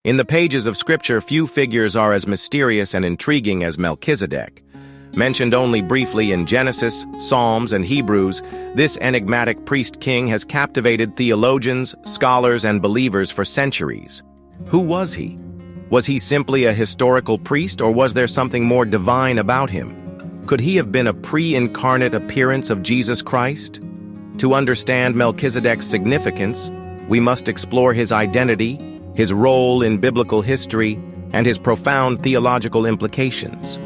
In the pages of Scripture, few figures are as mysterious and intriguing as Melchizedek. Mentioned only briefly in Genesis, Psalms, and Hebrews, this enigmatic priest-king has captivated theologians, scholars, and believers for centuries. Who was he? Was he simply a historical priest, or was there something more divine about him? Could he have been a pre-incarnate appearance of Jesus Christ? To understand Melchizedek's significance, we must explore his identity, his role in biblical history, and his profound theological implications.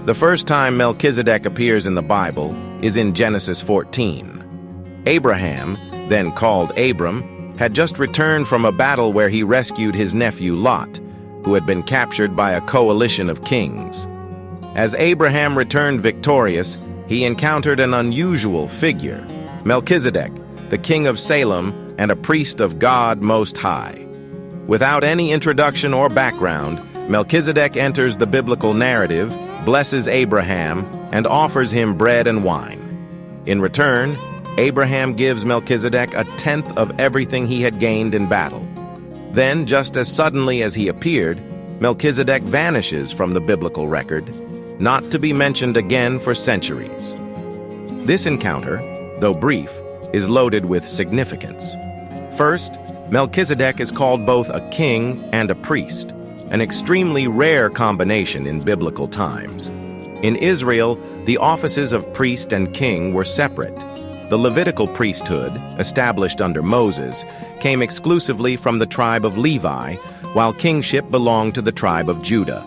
The first time Melchizedek appears in the Bible is in Genesis 14. Abraham, then called Abram, had just returned from a battle where he rescued his nephew Lot, who had been captured by a coalition of kings. As Abraham returned victorious, he encountered an unusual figure, Melchizedek, the king of Salem and a priest of God Most High. Without any introduction or background, Melchizedek enters the biblical narrative, blesses Abraham, and offers him bread and wine. In return, Abraham gives Melchizedek a tenth of everything he had gained in battle. Then, just as suddenly as he appeared, Melchizedek vanishes from the biblical record, not to be mentioned again for centuries. This encounter, though brief, is loaded with significance. First, Melchizedek is called both a king and a priest, an extremely rare combination in biblical times. In Israel, the offices of priest and king were separate. The Levitical priesthood, established under Moses, came exclusively from the tribe of Levi, while kingship belonged to the tribe of Judah.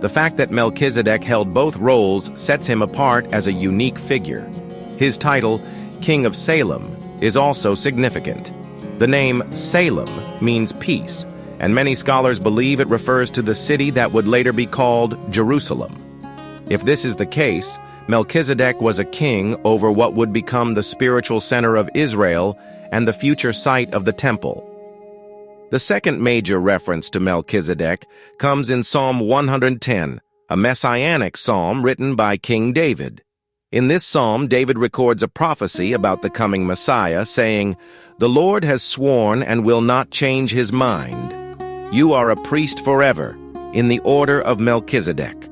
The fact that Melchizedek held both roles sets him apart as a unique figure. His title, King of Salem, is also significant. The name Salem means peace, and many scholars believe it refers to the city that would later be called Jerusalem. If this is the case, Melchizedek was a king over what would become the spiritual center of Israel and the future site of the temple. The second major reference to Melchizedek comes in Psalm 110, a messianic psalm written by King David. In this psalm, David records a prophecy about the coming Messiah, saying, "The Lord has sworn and will not change his mind. You are a priest forever, in the order of Melchizedek."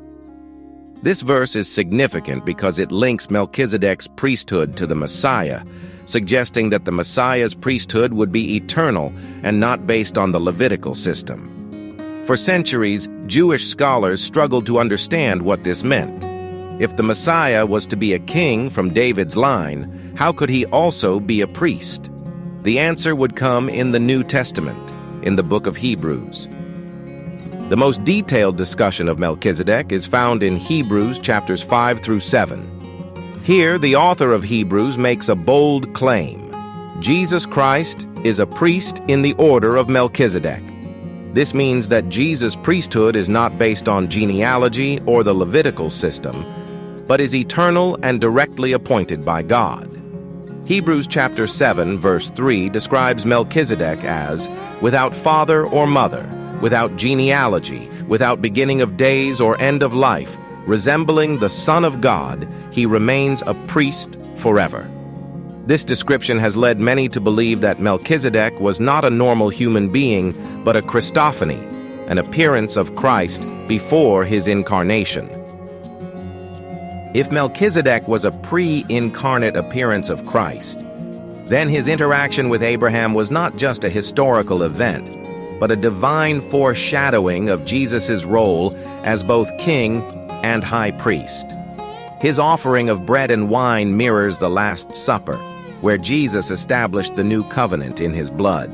This verse is significant because it links Melchizedek's priesthood to the Messiah, suggesting that the Messiah's priesthood would be eternal and not based on the Levitical system. For centuries, Jewish scholars struggled to understand what this meant. If the Messiah was to be a king from David's line, how could he also be a priest? The answer would come in the New Testament, in the book of Hebrews. The most detailed discussion of Melchizedek is found in Hebrews chapters 5 through 7. Here, the author of Hebrews makes a bold claim. Jesus Christ is a priest in the order of Melchizedek. This means that Jesus' priesthood is not based on genealogy or the Levitical system, but is eternal and directly appointed by God. Hebrews chapter 7, verse 3 describes Melchizedek as without father or mother, without genealogy, without beginning of days or end of life, resembling the Son of God, he remains a priest forever. This description has led many to believe that Melchizedek was not a normal human being, but a Christophany, an appearance of Christ before his incarnation. If Melchizedek was a pre-incarnate appearance of Christ, then his interaction with Abraham was not just a historical event, but a divine foreshadowing of Jesus' role as both king and high priest. His offering of bread and wine mirrors the Last Supper, where Jesus established the new covenant in his blood.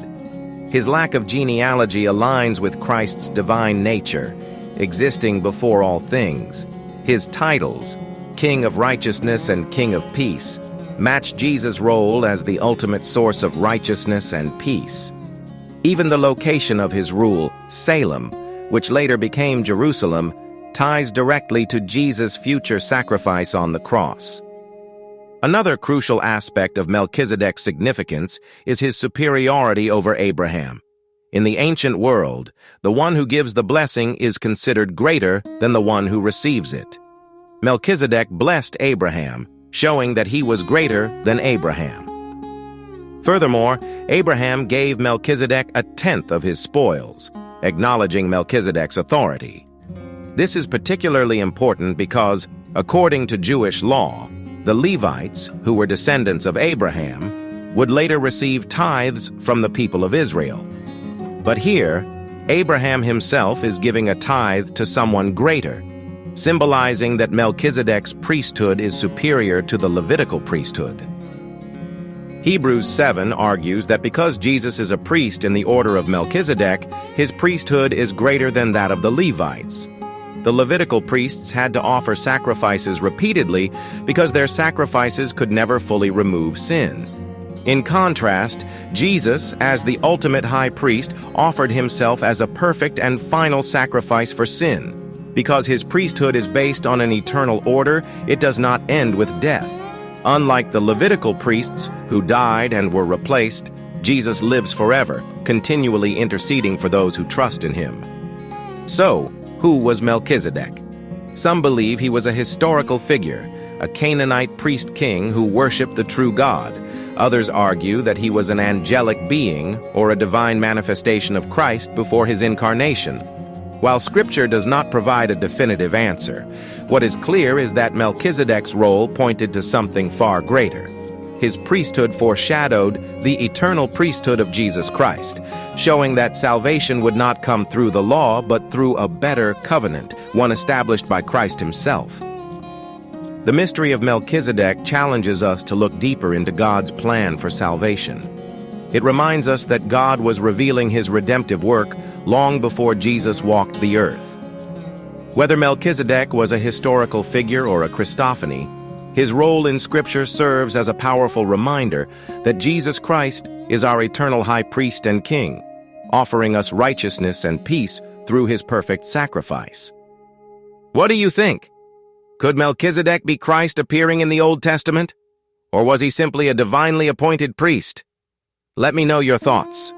His lack of genealogy aligns with Christ's divine nature, existing before all things. His titles, King of Righteousness and King of Peace, match Jesus' role as the ultimate source of righteousness and peace. Even the location of his rule, Salem, which later became Jerusalem, ties directly to Jesus' future sacrifice on the cross. Another crucial aspect of Melchizedek's significance is his superiority over Abraham. In the ancient world, the one who gives the blessing is considered greater than the one who receives it. Melchizedek blessed Abraham, showing that he was greater than Abraham. Furthermore, Abraham gave Melchizedek a tenth of his spoils, acknowledging Melchizedek's authority. This is particularly important because, according to Jewish law, the Levites, who were descendants of Abraham, would later receive tithes from the people of Israel. But here, Abraham himself is giving a tithe to someone greater, symbolizing that Melchizedek's priesthood is superior to the Levitical priesthood. Hebrews 7 argues that because Jesus is a priest in the order of Melchizedek, his priesthood is greater than that of the Levites. The Levitical priests had to offer sacrifices repeatedly because their sacrifices could never fully remove sin. In contrast, Jesus, as the ultimate high priest, offered himself as a perfect and final sacrifice for sin. Because his priesthood is based on an eternal order, it does not end with death. Unlike the Levitical priests, who died and were replaced, Jesus lives forever, continually interceding for those who trust in him. So, who was Melchizedek? Some believe he was a historical figure, a Canaanite priest-king who worshipped the true God. Others argue that he was an angelic being or a divine manifestation of Christ before his incarnation. While Scripture does not provide a definitive answer, what is clear is that Melchizedek's role pointed to something far greater. His priesthood foreshadowed the eternal priesthood of Jesus Christ, showing that salvation would not come through the law but through a better covenant, one established by Christ himself. The mystery of Melchizedek challenges us to look deeper into God's plan for salvation. It reminds us that God was revealing his redemptive work long before Jesus walked the earth. Whether Melchizedek was a historical figure or a Christophany, his role in Scripture serves as a powerful reminder that Jesus Christ is our eternal high priest and king, offering us righteousness and peace through his perfect sacrifice. What do you think? Could Melchizedek be Christ appearing in the Old Testament? Or was he simply a divinely appointed priest? Let me know your thoughts.